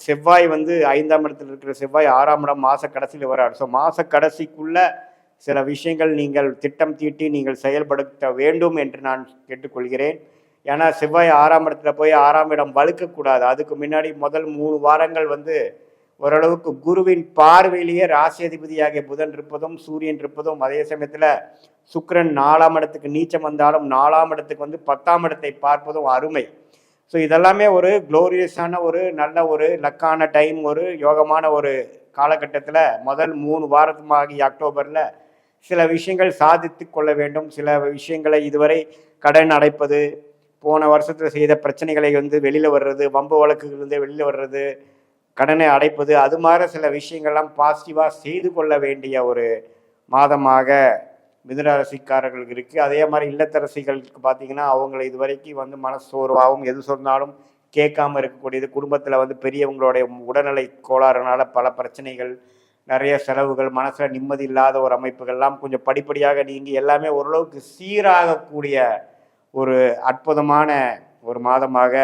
செவ்வாய் வந்து 5ஆம் இடத்துல இருக்கிற செவ்வாய் 6ஆம் இடம் மாச கடைசியில் வரார். ஸோ மாச கடைசிக்குள்ள சில விஷயங்கள் நீங்கள் திட்டம் தீட்டி நீங்கள் செயல்படுத்த வேண்டும் என்று நான் கேட்டுக்கொள்கிறேன். ஏன்னா செவ்வாய் 6ஆம் இடத்துல போய் 6ஆம் இடம் வலுக்கக்கூடாது. அதுக்கு முன்னாடி முதல் 3 வாரங்கள் வந்து ஓரளவுக்கு குருவின் பார்வையிலேயே ராசி அதிபதியாகிய புதன் இருப்பதும் சூரியன் இருப்பதும், அதே சமயத்தில் சுக்கிரன் 4ஆம் இடத்துக்கு நீச்சம் வந்தாலும் 4ஆம் இடத்துக்கு வந்து 10ஆம் இடத்தை பார்ப்பதும் அருமை. ஸோ இதெல்லாமே ஒரு குளோரியஸான ஒரு நல்ல ஒரு லக்கான டைம், ஒரு யோகமான ஒரு காலகட்டத்தில் முதல் 3 வாரமாகி அக்டோபரில் சில விஷயங்கள் சாதித்து கொள்ள வேண்டும். சில விஷயங்களை இதுவரை கடன் அடைப்பது, போன வருஷத்தில் செய்த பிரச்சனைகளை வந்து வெளியில் வர்றது, வம்பு வழக்குகளிலிருந்து வெளியில் வர்றது, கடனை அடைப்பது, அது மாதிரி சில விஷயங்கள்லாம் பாசிட்டிவாக செய்து கொள்ள வேண்டிய ஒரு மாதமாக மிதுன ராசிக்காரர்களுக்கு இருக்குது. அதே மாதிரி இல்லத்தரசிகளுக்கு பார்த்தீங்கன்னா அவங்களை இதுவரைக்கும் வந்து மனசோர்வாகவும் எது சொன்னாலும் கேட்காம இருக்கக்கூடியது, குடும்பத்தில் வந்து பெரியவங்களுடைய உடல்நிலை கோளாறுனால பல பிரச்சனைகள், நிறைய செலவுகள், மனசில் நிம்மதி இல்லாத ஒரு அமைப்புகள்லாம் கொஞ்சம் படிப்படியாக நீங்கி எல்லாமே ஓரளவுக்கு சீராகக்கூடிய ஒரு அற்புதமான ஒரு மாதமாக